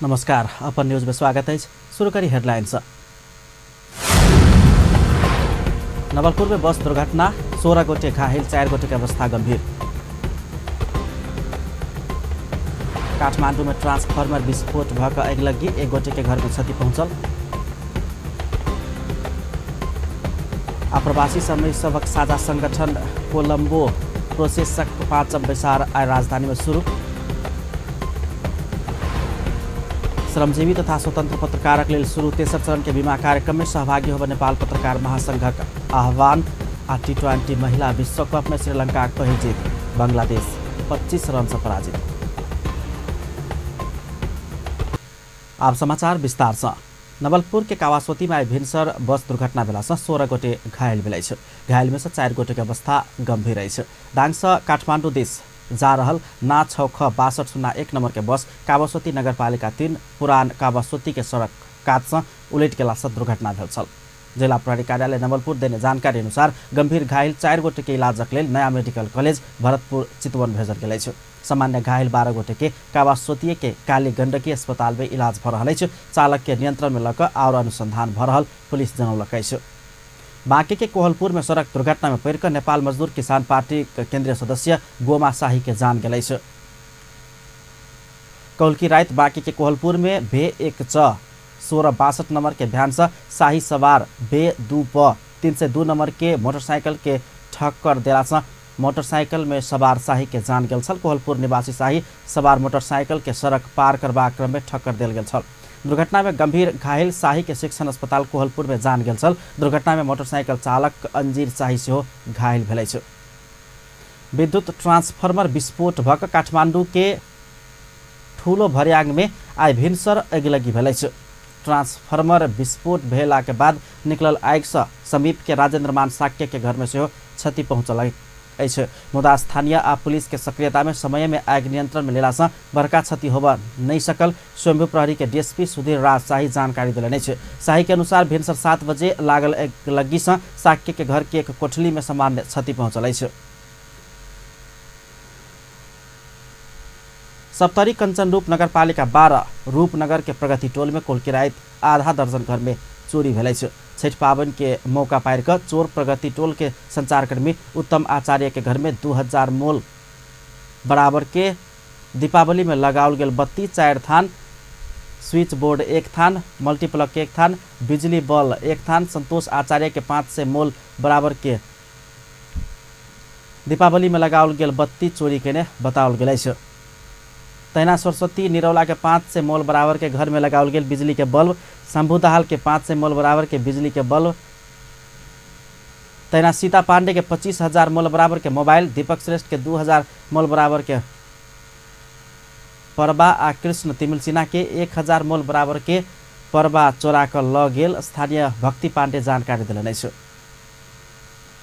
नमस्कार, अपन न्यूज में स्वागत है। शुरू करी हेडलाइंस। नवलपुर में बस दुर्घटना, 16 गोटे घायल, 4 गोटे की अवस्था गंभीर। काठमाडौँ में ट्रांसफार्मर विस्फोट भएका अगिलगी, 1 गोटे के घर में क्षति पहुंचल। आप्रवासी श्रमिक सभक साझा संगठन कोलंबो प्रोसेसक 5 बैसार आइ राजधानी में शुरू। श्रमजीवी तथा स्वतंत्र पत्रकारक लेल शुरू तेसर चरण के बीमा कार्यक्रम में सहभागी होबे नेपाल पत्रकार महासंघक आह्वान। T20 महिला विश्व कप में श्रीलंका पहिल जीत, बांग्लादेश 25 रन से पराजित। अब समाचार विस्तार से। नवलपुर के कावासोती में भिनसर बस दुर्घटना भेला 16 गोटे घायल भेल। घायल में से 4 गोटे के अवस्था गंभीर है। दाङस काठमाडौँ देश जा रहल ना 6ख6201 नंबर के बस कावासोती नगरपालिका 3 पुरान कावासोती के सड़क कात से उलट गेला से दुर्घटना भेल छल। जिला प्रहरी कार्यालय नवलपुर देने जानकारी अनुसार गंभीर घायल 4 गोटे के इलाजक लेल नया मेडिकल कॉलेज भरतपुर चितवन भेजल गेल। सामान्य घायल 12 गोटे के कावासोती के काली गंडकी अस्पताल में इलाज भ रहा। चालक के नियंत्रण में लक और अनुसंधान भ रहा पुलिस जनौलक। बाँके के कोहलपुर में सड़क दुर्घटना में पड़कर नेपाल मजदूर किसान पार्टी केंद्रीय सदस्य गोमा शाही के जान गेल। कौलकी रात बाँके के कोहलपुर में भे 1 च 1662 नंबर के भ्यान से शाही सवार बे 2 प 302 नंबर के मोटरसाइकिल के ठक्कर देला से मोटरसाइकिल में सवार शाही के जान गेल छल। कोहलपुर निवासी शाही सवार मोटरसाइकिल के सड़क पार करबाक क्रम में ठक्कर देल गेल छल। दुर्घटना में गंभीर घायल शाही के शिक्षण अस्पताल कोहलपुर में जान गेल छल। दुर्घटना में मोटरसाइकिल चालक अंजीर शाही सेहो घायल भेल। विद्युत ट्रांसफार्मर विस्फोट भक काठमाडौँ के ठूलो भर्याङ में आइ भिनसर अगिलगी भेल। ट्रांसफार्मर विस्फोट भेला के बाद निकलल आग से समीप के राजेंद्र मान साक्य के घर में सेहो क्षति पहुंचल। मुदा स्थानीय आ पुलिस के सक्रियता में समय में आग नियंत्रण में लेला से बड़का क्षति होबा नहीं सकल। स्वयंभू प्रहरी के डीएसपी सुधीर राज शाही जानकारी दिलनि। शाही के अनुसार भिनसर 7 बजे लागल अगिलगी से साक्य के घर के एक कोठली में सामान्य क्षति पहुंचल। सप्तरी कंचनरूप नगरपालिका 12 रूपनगर के प्रगति टोल में कोल किरायत आधा दर्जन घर में चोरी भेल। छठ पावन के मौका पार कर चोर प्रगति टोल के संचारकर्मी उत्तम आचार्य के घर में 2000 मोल बराबर के दीपावली में लगाओल गेल बत्ती 4 थान, स्विच बोर्ड 1 थान, मल्टीप्लग 1 थान, बिजली बल 1 थान, संतोष आचार्य के 500 मोल बराबर के दीपावली में लगाओल गेल बत्ती चोरी केने बताओल गेल। तैना सरस्वती निरौला के 500 मोल बराबर के घर में लगाओल गेल बिजली के बल्ब, शंभू दाहाल के 500 मोल बराबर के बिजली के बल्ब, तैना सीता पांडे के 25,000 मोल बराबर के मोबाइल, दीपक श्रेष्ठ के 2000 मोल बराबर के परबा आ कृष्ण तिमिल सिन्हा के 1000 मोल बराबर के परबा चोरा कर ल गेल। स्थानीय भक्ति पांडे जानकारी दिलनि।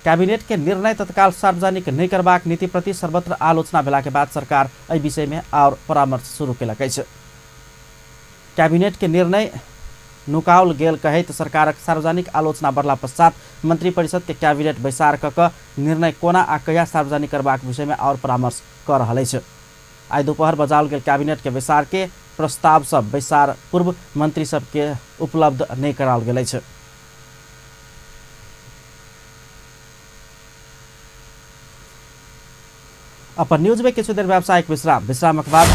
कैबिनेट के निर्णय तत्काल सार्वजनिक नहीं करबाक नीति प्रति सर्वत्र आलोचना भेला के बाद सरकार एहि विषय में और परामर्श शुरू केलक। कैबिनेट के निर्णय नुकाओल गेल कहैत सरकारक सार्वजनिक आलोचना बढ़ला पश्चात मंत्री परिषद के कैबिनेट बैसार क निर्णय कोना आ कहिया सार्वजनिक करबाक विषय में और परामर्श कर रहल अछि। आइ दोपहर बजाओल गेल कैबिनेट के बैसार के प्रस्ताव सब बैसार पूर्व मंत्री सब के उपलब्ध नहीं कराओल गेल अछि। अपन न्यूज में किछु देर व्यावसायिक विश्रामक बाद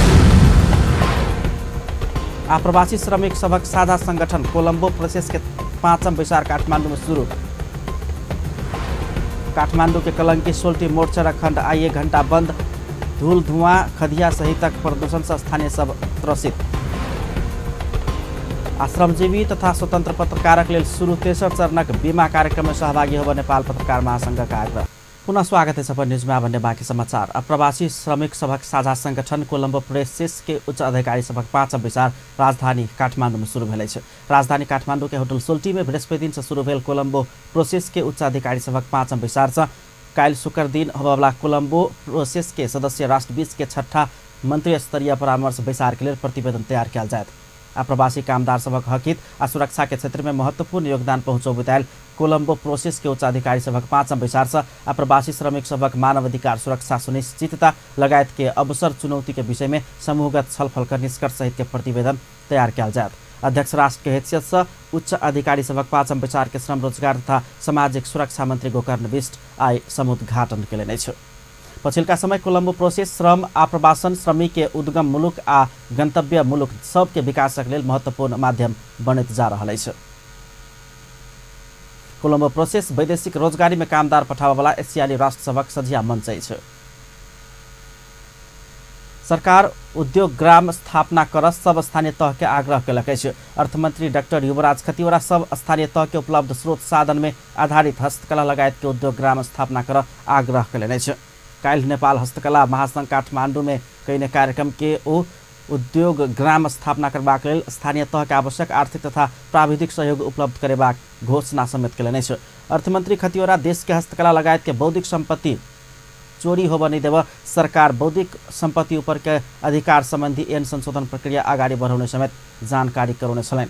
आप्रवासी श्रमिक सभक साझा संगठन कोलंबो प्रोसेस के 5म बैसार काठमाडौँ में शुरू। काठमाडौँ के कलंकी सोल्टी मोर्चा खंड आइए घंटा बंद, धूल धुआं खदिया सहितक प्रदूषण से स्थानीय सब त्रसित। श्रमजीवी तथा स्वतंत्र पत्रकारक लेल शुरू तेसर चरणक बीमा कार्यक्रम में सहभागी होबे नेपाल पत्रकार महासंघ का आग्रह। पुनः स्वागत है सपन न्यूज में। भन्ने बाँकी समाचार। प्रवासी श्रमिक सभक साझा संगठन कोलंबो प्रोसेस के उच्च अधिकारी सभक 5म बैसार राजधानी काठमाडौँ में शुरू भेल। राजधानी काठमाडौँ के होटल सोल्टी में बृहस्पति दिन से शुरू भेल कोलंबो प्रोसेस के उच्च अधिकारी सभक 5म बैसार से काल शुक्र दिन होबेवाला कोलंबो प्रोसेस के सदस्य राष्ट्र बीच के 6ठा मंत्री स्तरीय परामर्श बैसार के लिए प्रतिवेदन तैयार किया जाए। आप्रवासी कामदार सबक हकित आ सुरक्षा के क्षेत्र में महत्वपूर्ण योगदान पहुँचो बतायल कोलंबो प्रोसेस के उच्च अधिकारी सबक 5 विचार से आप्रवासी श्रमिक सबक मानवाधिकार सुरक्षा सुनिश्चितता लगायत के अवसर चुनौती के विषय में समूहगत छलफल कर निष्कर्ष सहित के प्रतिवेदन तैयार किया जात। अध्यक्ष राष्ट्र के हैसियत से उच्च अधिकारी सबक 5 विचार के श्रम रोजगार तथा सामाजिक सुरक्षा मंत्री गोकर्ण बिष्ट आई समुद्घाटन केले छ। पछिल्का समय कोलंबो प्रोसेस श्रम आप्रवासन श्रमिक के उद्गम मुलुक आ गंतव्य मुलुक सबके विकासक लेल महत्वपूर्ण माध्यम बनत जा रहल अछि। कोलंबो प्रोसेस वैदेशिक रोजगारी में कामदार पठाबय वाला एशियाली राष्ट्र सबक सझिया मंच अछि। सरकार उद्योग ग्राम स्थापना कर सब स्थानीय तह के आग्रह कलक अछि। अर्थमंत्री डॉक्टर युवराज खतिवड़ा सब स्थानीय तह के उपलब्ध स्रोत साधन में आधारित हस्तकला लगायत के उद्योग ग्राम स्थापना कर आग्रह कयलनि अछि। काल्हि नेपाल हस्तकला महासंघ काठमाडौँ में कयने कार्यक्रम के ओ उद्योग ग्राम स्थापना करबाक लेल स्थानीय तह के आवश्यक आर्थिक तथा प्राविधिक सहयोग उपलब्ध करेबाक घोषणा समेत कयलनि अछि। अर्थमंत्री खतिवड़ा देश के हस्तकला लगायत के बौद्धिक संपत्ति चोरी होब नहीं देव सरकार बौद्धिक संपत्ति ऊपर के अधिकार संबंधी ऐन संशोधन प्रक्रिया आगाड़ी बढ़ाने समेत जानकारी कराउने छलनि।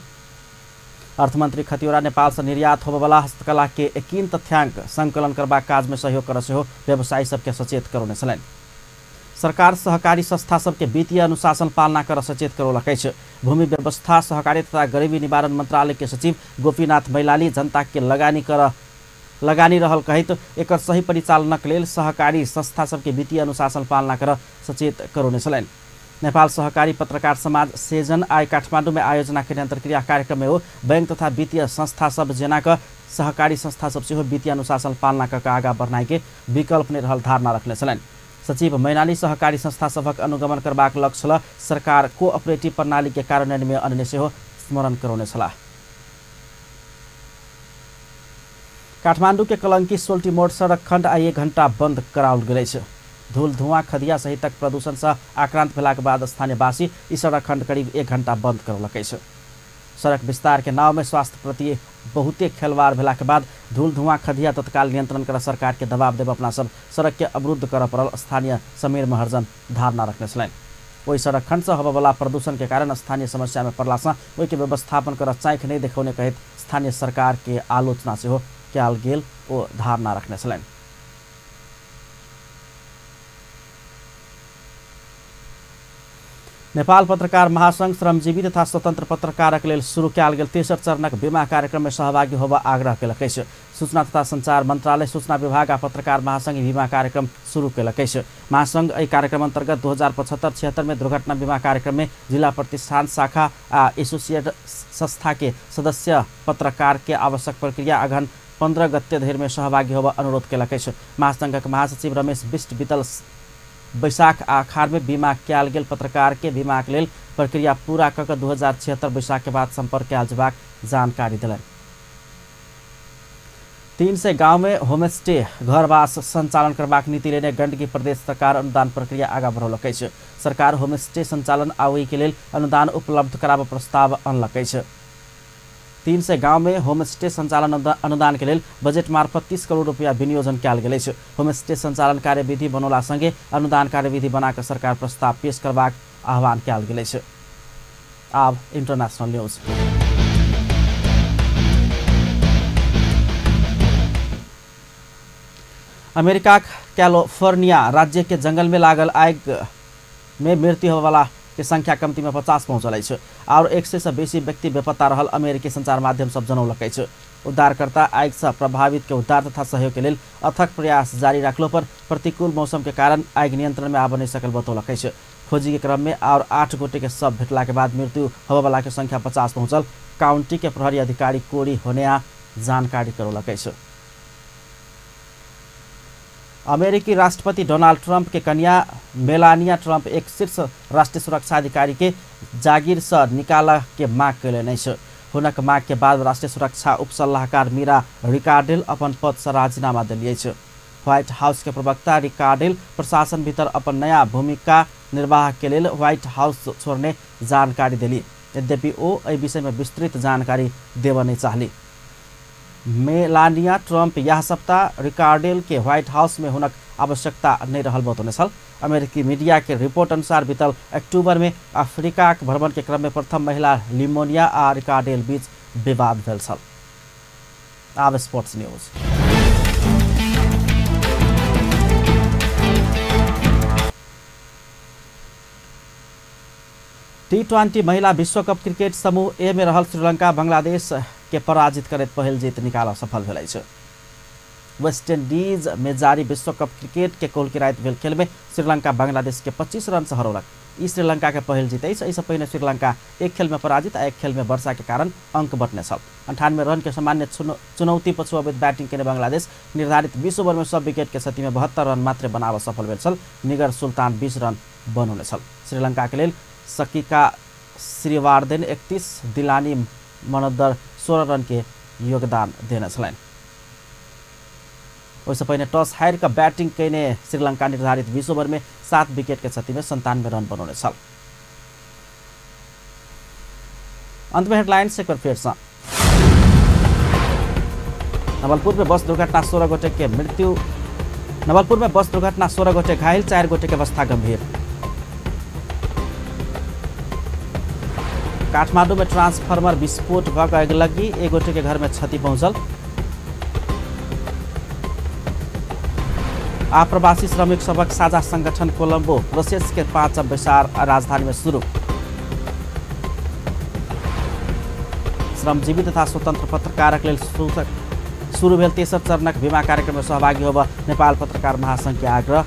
अर्थमंत्री खतिवड़ा नेपाल से निर्यात होबवाला हस्तकला के यकीन तथ्यांक संकलन करबाक काज में सहयोग कर सेहो व्यवसायी सबके सचेत कराउने छलनि। सरकार सहकारी संस्था सबके वित्तीय अनुशासन पालना कर सचेत करौलक अछि। भूमि व्यवस्था सहकारी तथा गरीबी निवारण मंत्रालय के सचिव गोपीनाथ मैलाली जनता के लगानी रहल कहित एकर सही परिचालनक लेल सहकारी संस्था सबके वित्तीय अनुशासन पालना कर सचेत करौने छलनि। नेपाल सहकारी पत्रकार समाज सेजन आई काठमाडौँ में आयोजना के अंतर्क्रिया कार्यक्रम में हो बैंक तथा वित्तीय संस्था सब जेना क सहकारी संस्था सब सेहो वित्तीय अनुशासन पालना क आगा बढ़नाई के विकल्प ने रहल धारणा रखने छलनि। सचिव मैनाली सहकारी संस्था सबक अनुगमन करबाक लक्ष्य ल सरकार कोऑपरेटिव प्रणाली के कार्यान्वयन में अन्य सेहो स्मरण करौने छलाह। काठमाडौँ के कलंकी सोल्टी मोड़ सड़क खंड आई 1 घंटा बंद कराओल गेल अछि। धूल धुआं खदिया सहितक प्रदूषण से आक्रांत भेलाक बाद स्थानीयवासी ई सड़क खंड करीब 1 घंटा बंद करौलक अछि। सड़क विस्तार के नाव में स्वास्थ्य प्रति बहुते खेलवाड़ भेला के बाद धूल धुआं खदिया तत्काल नियंत्रण कर सरकार के दबाव देव अपना सब सड़क के अवरुद्ध कर पड़ल स्थानीय समीर महर्जन धारणा रखने छलनि। वही सड़क खंड से होबवाला प्रदूषण के कारण स्थानीय समस्या में पड़ला से वही के व्यवस्थापन कर चाँख नहीं देखाउने कहित स्थानीय सरकार के आलोचना से हो क्याल गेल ओ धारणा रखने छलनि। नेपाल पत्रकार महासंघ श्रमजीवी तथा स्वतन्त्र पत्रकारक लेल शुरू कयल गेल तेसर चरणक बीमा कार्यक्रम में सहभागी होबा आग्रह कयलक अछि। सूचना तथा संचार मंत्रालय सूचना विभाग आ पत्रकार महासंघ बीमा कार्यक्रम शुरू कयलक अछि। महासंघ एहि कार्यक्रम अंतर्गत 2075-76 में दुर्घटना बीमा कार्यक्रम में जिला प्रतिष्ठान शाखा आ एसोसिएट संस्था के सदस्य पत्रकार के आवश्यक प्रक्रिया अघन 15 गते धरि में सहभागी होबा अनुरोध कयलक अछि। महासंघक महासचिव रमेश बिष्ट बीतल बैशाख आखाड़ में बीमा कयल गेल पत्रकार के बीमा के लेल प्रक्रिया पूरा क 2076 बैशाख के बाद संपर्क कयल जेबाक जानकारी दिलनि। 300 गांव में होमस्टे घरवास संचालन करबाक नीति लेने गंडकी प्रदेश सरकार अनुदान प्रक्रिया आगा बढ़ौलक अछि। सरकार होमस्टे संचालन आ ओहि के लेल अनुदान उपलब्ध कराबऽ प्रस्ताव अनलक अछि। 300 गांव में होमस्टे संचालन अनुदान के लेल बजट मार्फत 30 करोड़ रुपया विनियोजन कयल गेल अछि। होमस्टे संचालन कार्यविधि बनौला संगे अनुदान कार्यविधि बनाकर सरकार प्रस्ताव पेश करबाक आह्वान कयल गेल अछि। आब इंटरनेशनल न्यूज। अमेरिका कैलिफोर्निया राज्य के जंगल में लागल आग में मृत्यु होने वाला के संख्या कम्ती में 50 पहुंचल अछि और 100 से बेसी व्यक्ति बेपत्ता रहल अमेरिकी संचार माध्यम सब जनौलक अछि। उद्धारकर्ता आग से प्रभावित के उद्धार तथा सहयोग के लिए अथक प्रयास जारी रखलो पर प्रतिकूल मौसम के कारण आग नियंत्रण में आब नहीं सकल बतौलक अछि। खोजी के क्रम में और 8 गोटे के शव भेटला के बाद मृत्यु होबे वाला के संख्या 50 पहुंचल काउंटी के प्रहरी अधिकारी कोरी होनेया जानकारी करौलक अछि। अमेरिकी राष्ट्रपति डोनाल्ड ट्रंप के कन्या मेलानिया ट्रंप एक शीर्ष राष्ट्रीय सुरक्षा अधिकारी के जागीर से निकाला के मांग कयलनि अछि। हुनक मांग के बाद राष्ट्रीय सुरक्षा उप सलाहकार मीरा रिकार्डेल अपन पद से राजीनामा देलिए अछि। व्हाइट हाउस के प्रवक्ता रिकार्डेल प्रशासन भीतर अपन नया भूमिका निर्वाह के लिए व्हाइट हाउस छोड़ने जानकारी दिली। यद्यपि ओ एहि विषय में विस्तृत जानकारी देव नहीं चाहली। मेलानिया ट्रंप यह सप्ताह रिकार्डेल के व्हाइट हाउस में हुनक आवश्यकता नहीं रहल बतौने छल। अमेरिकी मीडिया के रिपोर्ट अनुसार बीतल अक्टूबर में अफ्रीका के भ्रमण के क्रम में प्रथम महिला लिमोनिया आ रिकार्डेल बीच विवाद भेल छल। अब स्पोर्ट्स न्यूज। T20 महिला विश्वकप क्रिकेट समूह ए में रहल श्रीलंका बांग्लादेश के पराजित करैत पहिल जीत निकाल सफल भेलै छ। वेस्ट इंडीज में जारी विश्वकप क्रिकेट के कोल किरायत भेल खेल में श्रीलंका बांग्लादेश के 25 रन से हरौलक। ई श्रीलंका के पहिल जीत अछि। इससे पहले श्रीलंका एक खेल में पराजित आ एक खेल में वर्षा के कारण अंक बटने छल। 98 रन के सामान्य चुनौती पछि अवैध बैटिंग केने बांग्लादेश निर्धारित 20 ओवर में सब विकेट के क्षति में 72 रन मात्र बनाव सफल भेल छल। निगर सुल्तान 20 रन बनौने छल। श्रीलंका के लेल सकिका श्रीवार्देन 31, दिलानी मनोदर 16 रन के योगदान देने छलैन। उससे पहले टॉस हार का बैटिंग कैने श्रीलंका निर्धारित 20 ओवर में 7 विकेट के क्षति में 97 रन बनौने छल। अंत में हेडलाइंस एक बार फिर से। नवलपुर में बस दुर्घटना 16 गोटे के मृत्यु। नवलपुर में बस दुर्घटना 16 गोटे घायल, 4 गोटे के अवस्था गंभीर। काठमाडौँ में ट्रांसफार्मर विस्फोट भऽ अगिलगी, 1 गोटे के घर में क्षति पहुंचल। आप्रवासी श्रमिक सबक साझा संगठन कोलंबो प्रोसेस के 5 बैसार राजधानी में शुरू। श्रमजीवी तथा स्वतंत्र पत्रकारक लेल शुरू भेल तेसर चरणक बीमा कार्यक्रम में सहभागी होब नेपाल पत्रकार महासंघ के आग्रह।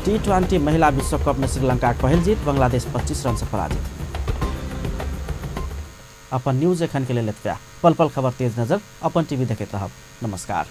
T20 महिला विश्वकप में श्रीलंका के पहल जीत, बांग्लादेश 25 रन से पराजित। अपन न्यूज एखन के लिए लेतब्या। पल पल खबर तेज नजर अपन टीवी देखते रहब। नमस्कार।